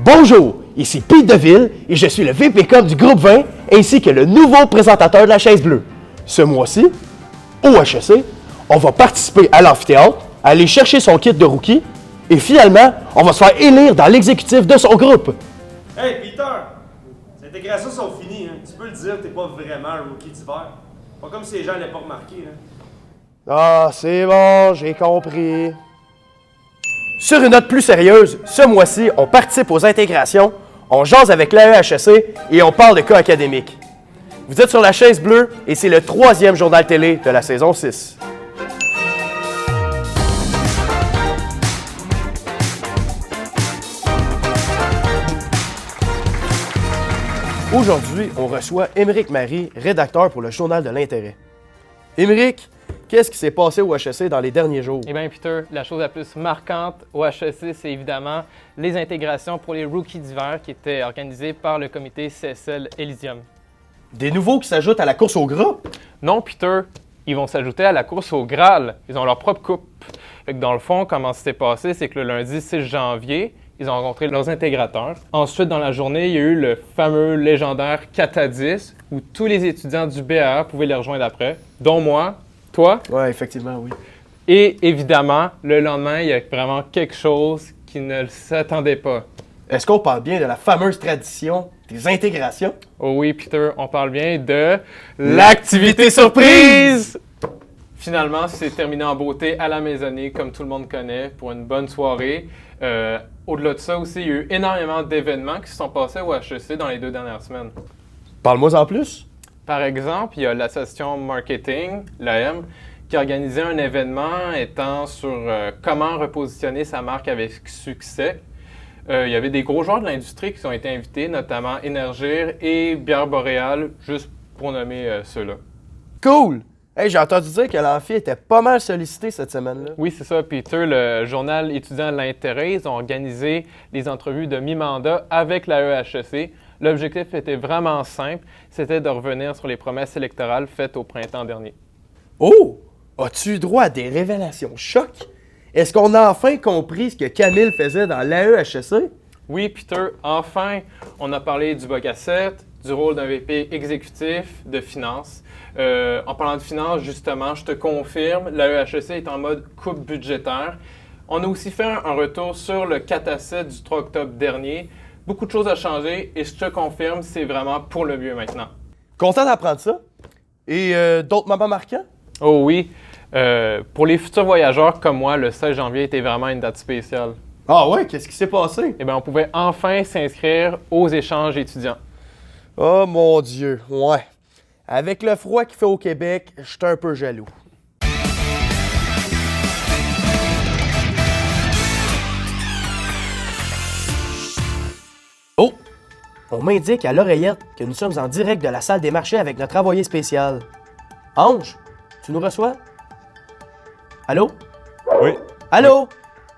Bonjour, ici Pete Deville et je suis le VP Com du groupe 20 ainsi que le nouveau présentateur de la chaise bleue. Ce mois-ci, au HEC, on va participer à l'amphithéâtre, aller chercher son kit de rookie et finalement, on va se faire élire dans l'exécutif de son groupe. Hey Peter, ces intégrations sont finies, hein. Tu peux le dire, t'es pas vraiment un rookie d'hiver. Pas comme si les gens l'avaient pas remarqué. Hein. Ah, c'est bon, j'ai compris. Sur une note plus sérieuse, ce mois-ci, on participe aux intégrations, on jase avec l'AEHEC et on parle de cas académiques. Vous êtes sur la chaise bleue et c'est le 3e journal télé de la saison 6. Aujourd'hui, on reçoit Émeric Marie, rédacteur pour le Journal de l'Intérêt. Émeric, qu'est-ce qui s'est passé au HEC dans les derniers jours? Eh bien, Peter, la chose la plus marquante au HEC, c'est évidemment les intégrations pour les rookies d'hiver qui étaient organisées par le comité CSL Elysium. Des nouveaux qui s'ajoutent à la course au gras? Non, Peter, ils vont s'ajouter à la course au Graal. Ils ont leur propre coupe. Fait que dans le fond, comment ça s'est passé, c'est que le lundi 6 janvier, ils ont rencontré leurs intégrateurs. Ensuite, dans la journée, il y a eu le fameux légendaire Kata 10 où tous les étudiants du BAA pouvaient les rejoindre après, dont moi, toi. Oui, effectivement, oui. Et évidemment, le lendemain, il y a vraiment quelque chose qui ne s'attendait pas. Est-ce qu'on parle bien de la fameuse tradition des intégrations? Oh oui, Peter, on parle bien de l'activité surprise! Finalement, c'est terminé en beauté à la maisonnée, comme tout le monde connaît, pour une bonne soirée. Au-delà de ça aussi, il y a eu énormément d'événements qui se sont passés au HEC dans les 2 dernières semaines. Parle-moi en plus. Par exemple, il y a l'association Marketing, l'AM, qui a organisé un événement étant sur comment repositionner sa marque avec succès. Il y avait des gros joueurs de l'industrie qui ont été invités, notamment Énergir et Bière Boréale, juste pour nommer ceux-là. Cool! Hey, j'ai entendu dire que l'amphi était pas mal sollicité cette semaine-là. Oui, c'est ça, Peter. Le journal étudiant l'Intérêt, ils ont organisé des entrevues de mi-mandat avec la EHEC. L'objectif était vraiment simple, c'était de revenir sur les promesses électorales faites au printemps dernier. Oh! As-tu eu droit à des révélations choc? Est-ce qu'on a enfin compris ce que Camille faisait dans l'AEHEC? Oui, Peter, enfin, on a parlé du bac à 7, du rôle d'un VP exécutif, de finances. En parlant de finances, justement, je te confirme, l'AEHEC est en mode coupe budgétaire. On a aussi fait un retour sur le 4 à 7 du 3 octobre dernier. Beaucoup de choses à changer et je te confirme, c'est vraiment pour le mieux maintenant. Content d'apprendre ça. Et d'autres moments marquants? Oh oui, pour les futurs voyageurs comme moi, le 16 janvier était vraiment une date spéciale. Ah ouais, qu'est-ce qui s'est passé? Eh bien, on pouvait enfin s'inscrire aux échanges étudiants. Oh mon Dieu, ouais. Avec le froid qu'il fait au Québec, je suis un peu jaloux. Oh! On m'indique à l'oreillette que nous sommes en direct de la salle des marchés avec notre envoyé spécial. Ange, tu nous reçois? Allô? Oui. Allô?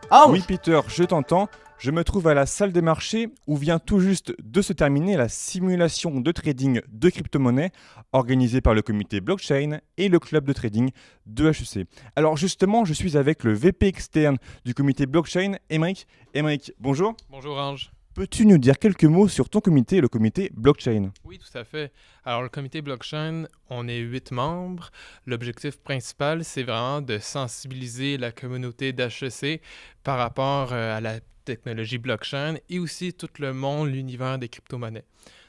Ange? Oui, Peter, je t'entends. Je me trouve à la salle des marchés où vient tout juste de se terminer la simulation de trading de crypto-monnaies organisée par le comité blockchain et le club de trading de HEC. Alors justement, je suis avec le VP externe du comité blockchain, Émeric. Émeric, bonjour. Bonjour Ange. Peux-tu nous dire quelques mots sur ton comité, le comité blockchain? Oui, tout à fait. Alors, le comité blockchain, on est 8 membres. L'objectif principal, c'est vraiment de sensibiliser la communauté d'HEC par rapport à la technologie blockchain et aussi tout le monde, l'univers des crypto-monnaies.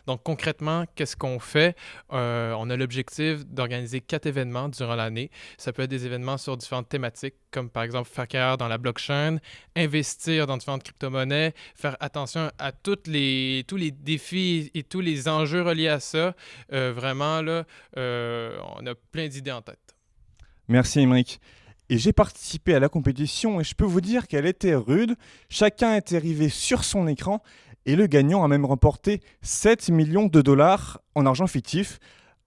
Donc, concrètement, qu'est-ce qu'on fait? On a l'objectif d'organiser 4 événements durant l'année. Ça peut être des événements sur différentes thématiques, comme par exemple faire carrière dans la blockchain, investir dans différentes crypto-monnaies, faire attention à tous les défis et tous les enjeux reliés à ça. Vraiment, là, on a plein d'idées en tête. Merci, Émeric. Et j'ai participé à la compétition et je peux vous dire qu'elle était rude. Chacun était arrivé sur son écran. Et le gagnant a même remporté 7 millions de dollars en argent fictif.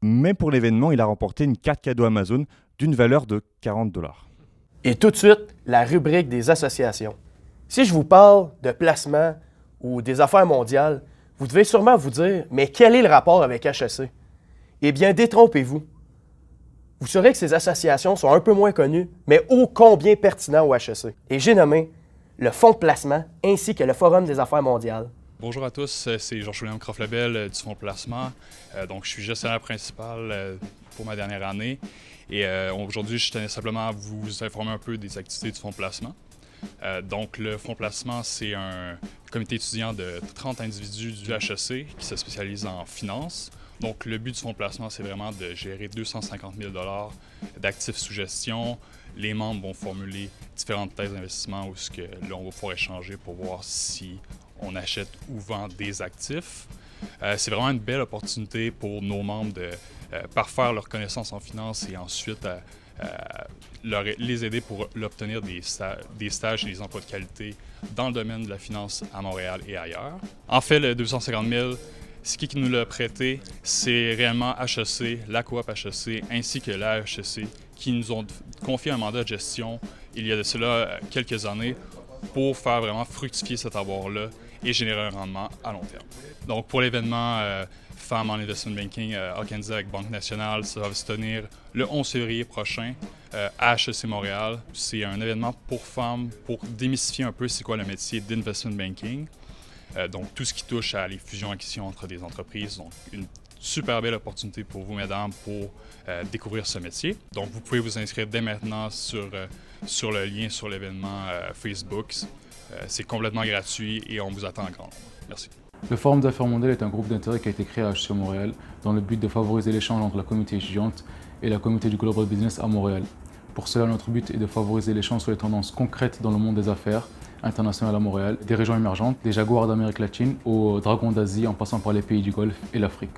Mais pour l'événement, il a remporté une carte cadeau Amazon d'une valeur de 40 dollars. Et tout de suite, la rubrique des associations. Si je vous parle de placement ou des affaires mondiales, vous devez sûrement vous dire, mais quel est le rapport avec HEC? Eh bien, détrompez-vous. Vous saurez que ces associations sont un peu moins connues, mais ô combien pertinents au HEC. Et j'ai nommé le Fonds de placement ainsi que le Forum des affaires mondiales. Bonjour à tous, c'est Georges-William Croft-Lebel du Fonds Placement. Donc, je suis gestionnaire principal pour ma dernière année. Et aujourd'hui, je tenais simplement à vous informer un peu des activités du Fonds Placement. Donc, le Fonds Placement, c'est un comité étudiant de 30 individus du HEC qui se spécialise en finance. Donc, le but du Fonds Placement, c'est vraiment de gérer 250 000 $ d'actifs sous gestion. Les membres vont formuler différentes thèses d'investissement où là, on va pouvoir échanger pour voir si on achète ou vend des actifs. C'est vraiment une belle opportunité pour nos membres de parfaire leur connaissance en finance et ensuite les aider pour l'obtenir des stages et des emplois de qualité dans le domaine de la finance à Montréal et ailleurs. En fait, le 250 000, c'est qui nous l'a prêté? C'est réellement HEC, la coop HEC, ainsi que la HEC, qui nous ont confié un mandat de gestion il y a de cela quelques années pour faire vraiment fructifier cet avoir-là et générer un rendement à long terme. Donc pour l'événement Femmes en Investment Banking organisé avec Banque Nationale, ça va se tenir le 11 février prochain à HEC Montréal. C'est un événement pour femmes pour démystifier un peu c'est quoi le métier d'investment banking. Donc tout ce qui touche à les fusions-acquisitions entre des entreprises. Donc une super belle opportunité pour vous, mesdames, pour découvrir ce métier. Donc vous pouvez vous inscrire dès maintenant sur le lien sur l'événement Facebook. C'est complètement gratuit et on vous attend en grand nombre. Merci. Le Forum d'affaires mondiales est un groupe d'intérêt qui a été créé à HEC Montréal dans le but de favoriser l'échange entre la communauté étudiante et la communauté du Global Business à Montréal. Pour cela, notre but est de favoriser l'échange sur les tendances concrètes dans le monde des affaires internationales à Montréal, des régions émergentes, des jaguars d'Amérique latine aux dragons d'Asie en passant par les pays du Golfe et l'Afrique.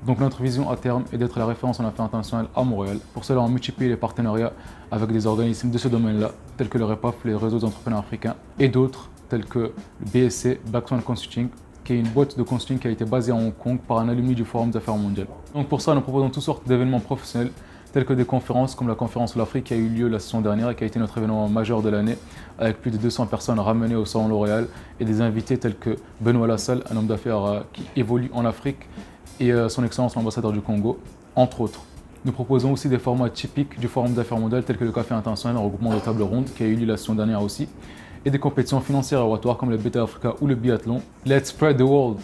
Donc notre vision à terme est d'être la référence en affaires internationales à Montréal. Pour cela, on multiplie les partenariats avec des organismes de ce domaine-là, tels que le REPAF, les réseaux d'entrepreneurs africains, et d'autres, tels que le BSC, Black Swan Consulting, qui est une boîte de consulting qui a été basée à Hong Kong par un alumni du Forum d'affaires mondiales. Donc pour ça, nous proposons toutes sortes d'événements professionnels, tels que des conférences comme la conférence sur l'Afrique qui a eu lieu la saison dernière et qui a été notre événement majeur de l'année, avec plus de 200 personnes ramenées au Salon L'Oréal et des invités tels que Benoît Lassalle, un homme d'affaires qui évolue en Afrique, et son excellence l'ambassadeur du Congo, entre autres. Nous proposons aussi des formats typiques du Forum d'affaires mondial tels que le Café international, un regroupement de tables rondes qui a eu lieu la saison dernière aussi, et des compétitions financières et oratoires comme le Beta Africa ou le biathlon. Let's spread the world!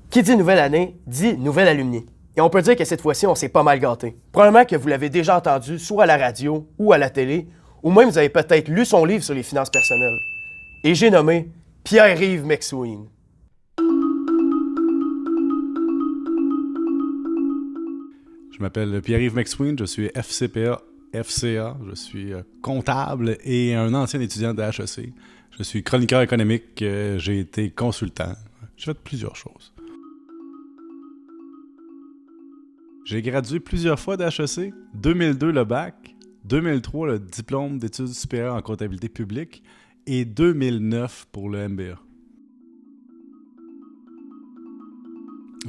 Qui dit nouvelle année, dit nouvelle alumni. Et on peut dire que cette fois-ci, on s'est pas mal gâté. Probablement que vous l'avez déjà entendu soit à la radio ou à la télé, ou même vous avez peut-être lu son livre sur les finances personnelles. Et j'ai nommé Pierre-Yves McSween. Je m'appelle Pierre-Yves McSween, je suis FCPA, FCA, je suis comptable et un ancien étudiant de HEC. Je suis chroniqueur économique, j'ai été consultant, j'ai fait plusieurs choses. J'ai gradué plusieurs fois de HEC, 2002 le bac, 2003 le diplôme d'études supérieures en comptabilité publique et 2009 pour le MBA.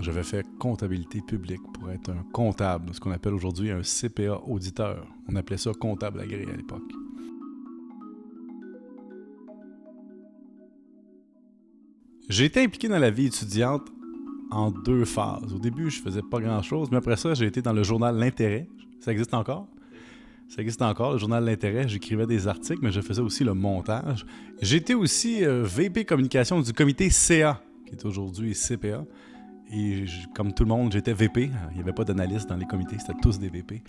J'avais fait comptabilité publique pour être un comptable, ce qu'on appelle aujourd'hui un CPA auditeur. On appelait ça comptable agréé à l'époque. J'ai été impliqué dans la vie étudiante en deux phases. Au début, je faisais pas grand-chose, mais après ça, j'ai été dans le journal L'Intérêt. Ça existe encore? Ça existe encore, le journal L'Intérêt. J'écrivais des articles, mais je faisais aussi le montage. J'étais aussi VP communication du comité CA, qui est aujourd'hui CPA. Et comme tout le monde, j'étais VP. Il n'y avait pas d'analystes dans les comités, c'était tous des VP.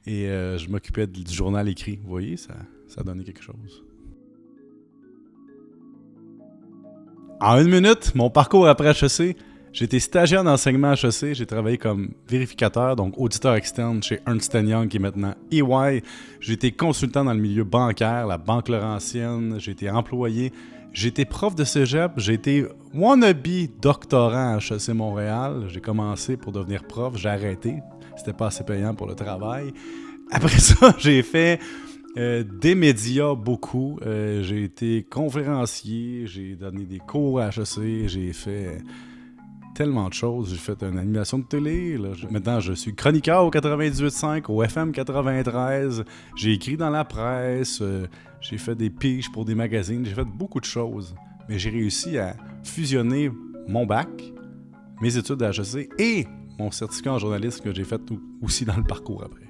Et je m'occupais du journal écrit. Vous voyez, ça donnait quelque chose. En une minute, mon parcours après HEC, j'ai été stagiaire d'enseignement HEC. J'ai travaillé comme vérificateur, donc auditeur externe chez Ernst & Young, qui est maintenant EY. J'ai été consultant dans le milieu bancaire, la Banque Laurentienne. J'ai été employé. J'ai été prof de cégep, j'ai été wannabe doctorant à HEC Montréal. J'ai commencé pour devenir prof, j'ai arrêté. C'était pas assez payant pour le travail. Après ça, j'ai fait des médias beaucoup. J'ai été conférencier, j'ai donné des cours à HEC, j'ai fait tellement de choses. J'ai fait une animation de télé. Maintenant, je suis chroniqueur au 98.5, au FM 93. J'ai écrit dans la presse. J'ai fait des piges pour des magazines. J'ai fait beaucoup de choses. Mais j'ai réussi à fusionner mon bac, mes études à HEC et mon certificat en journalisme que j'ai fait aussi dans le parcours après.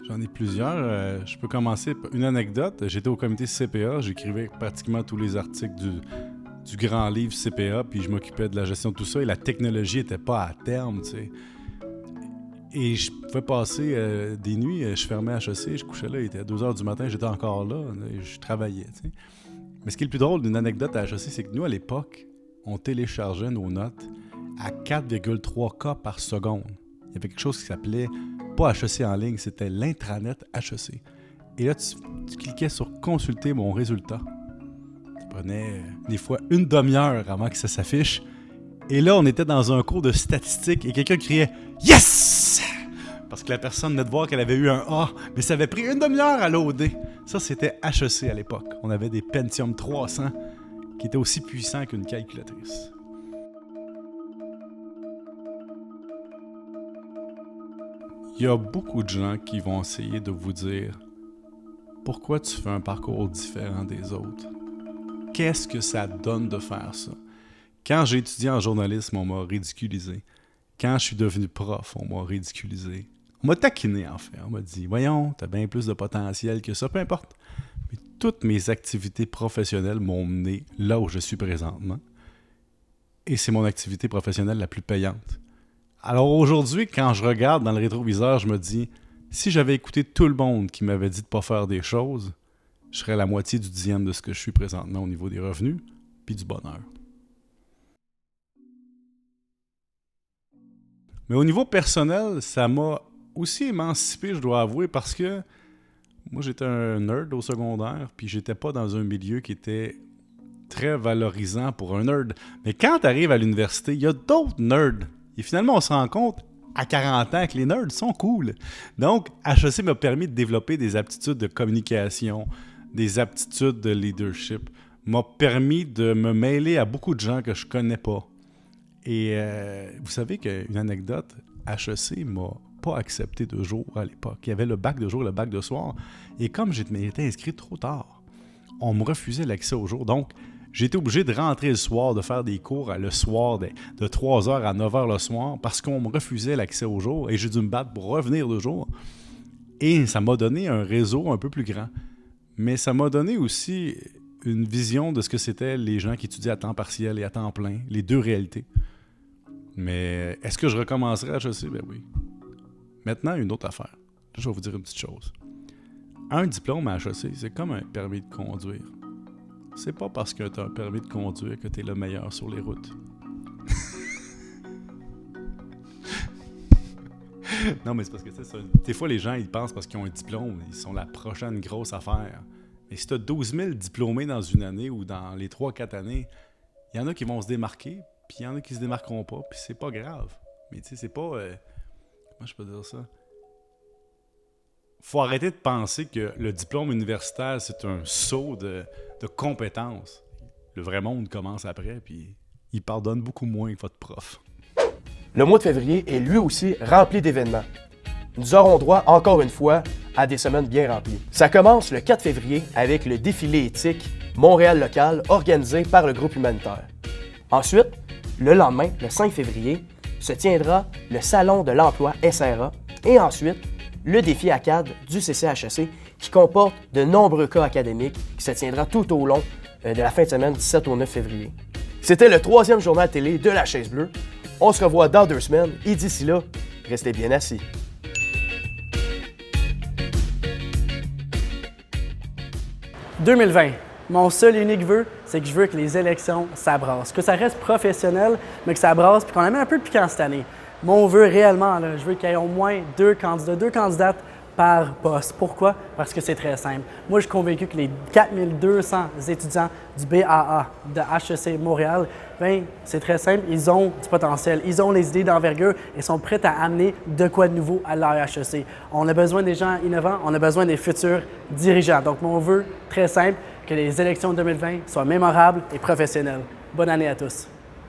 J'en ai plusieurs. Je peux commencer par une anecdote. J'étais au comité CPA, j'écrivais pratiquement tous les articles du grand livre CPA, puis je m'occupais de la gestion de tout ça, et la technologie n'était pas à terme, tu sais. Et je pouvais passer des nuits, je fermais HEC, je couchais là, il était 2 h du matin, j'étais encore là, je travaillais, tu sais. Mais ce qui est le plus drôle d'une anecdote à HEC, c'est que nous, à l'époque, on téléchargeait nos notes à 4,3 K par seconde. Il y avait quelque chose qui s'appelait, pas HEC en ligne, c'était l'intranet HEC. Et là, tu cliquais sur « Consulter mon résultat ». Ça prenait des fois une demi-heure avant que ça s'affiche. Et là, on était dans un cours de statistiques et quelqu'un criait « Yes !» Parce que la personne venait de voir qu'elle avait eu un A, mais ça avait pris une demi-heure à loader. Ça, c'était HEC à l'époque. On avait des Pentium 300 qui étaient aussi puissants qu'une calculatrice. Il y a beaucoup de gens qui vont essayer de vous dire pourquoi tu fais un parcours différent des autres. Qu'est-ce que ça donne de faire ça? Quand j'ai étudié en journalisme, on m'a ridiculisé. Quand je suis devenu prof, on m'a ridiculisé. On m'a taquiné, en fait. On m'a dit, voyons, t'as bien plus de potentiel que ça, peu importe. Mais toutes mes activités professionnelles m'ont mené là où je suis présentement. Et c'est mon activité professionnelle la plus payante. Alors aujourd'hui, quand je regarde dans le rétroviseur, je me dis, si j'avais écouté tout le monde qui m'avait dit de ne pas faire des choses, je serais la moitié du 10e de ce que je suis présentement au niveau des revenus, puis du bonheur. Mais au niveau personnel, ça m'a aussi émancipé, je dois avouer, parce que moi, j'étais un nerd au secondaire, puis j'étais pas dans un milieu qui était très valorisant pour un nerd. Mais quand tu arrives à l'université, il y a d'autres nerds. Et finalement, on se rend compte à 40 ans que les nerds sont cool. Donc, HEC m'a permis de développer des aptitudes de communication, des aptitudes de leadership, m'a permis de me mêler à beaucoup de gens que je connais pas. Et vous savez qu'une anecdote, HEC m'a pas accepté de jour à l'époque. Il y avait le bac de jour et le bac de soir. Et comme j'étais inscrit trop tard, on me refusait l'accès au jour. Donc, j'étais obligé de rentrer le soir, de faire des cours le soir de 3h à 9h le soir parce qu'on me refusait l'accès au jour et j'ai dû me battre pour revenir de jour. Et ça m'a donné un réseau un peu plus grand. Mais ça m'a donné aussi une vision de ce que c'était les gens qui étudiaient à temps partiel et à temps plein, les deux réalités. Mais est-ce que je recommencerai à HEC? Ben oui. Maintenant, une autre affaire. Là, je vais vous dire une petite chose. Un diplôme à HEC, c'est comme un permis de conduire. C'est pas parce que tu as un permis de conduire que tu es le meilleur sur les routes. Non, mais c'est parce que ça, des fois, les gens, ils pensent parce qu'ils ont un diplôme, ils sont la prochaine grosse affaire. Mais si tu as 12 000 diplômés dans une année ou dans les 3-4 années, il y en a qui vont se démarquer, puis il y en a qui se démarqueront pas, puis c'est pas grave. Mais tu sais, c'est pas... comment je peux dire ça? Faut arrêter de penser que le diplôme universitaire, c'est un saut de compétences. Le vrai monde commence après, puis il pardonne beaucoup moins que votre prof. Le mois de février est lui aussi rempli d'événements. Nous aurons droit, encore une fois, à des semaines bien remplies. Ça commence le 4 février avec le défilé éthique Montréal local organisé par le groupe humanitaire. Ensuite, le lendemain, le 5 février, se tiendra le Salon de l'emploi SRA et ensuite, le défi ACAD du CCHEC qui comporte de nombreux cas académiques qui se tiendra tout au long de la fin de semaine du 7 au 9 février. C'était le 3e journal télé de la Chaise Bleue. On se revoit dans 2 semaines et d'ici là, restez bien assis. « 2020, mon seul et unique vœu, c'est que je veux que les élections s'abrassent, que ça reste professionnel, mais que ça brasse puis qu'on amène un peu de piquant cette année. Mon vœu réellement, là, je veux qu'il y ait au moins 2 candidats, 2 candidates par poste. Pourquoi? Parce que c'est très simple. Moi, je suis convaincu que les 4200 étudiants du BAA de HEC Montréal, bien, c'est très simple, ils ont du potentiel, ils ont les idées d'envergure et sont prêts à amener de quoi de nouveau à leur HEC. On a besoin des gens innovants, on a besoin des futurs dirigeants. Donc, mon vœu, très simple, que les élections 2020 soient mémorables et professionnelles. Bonne année à tous.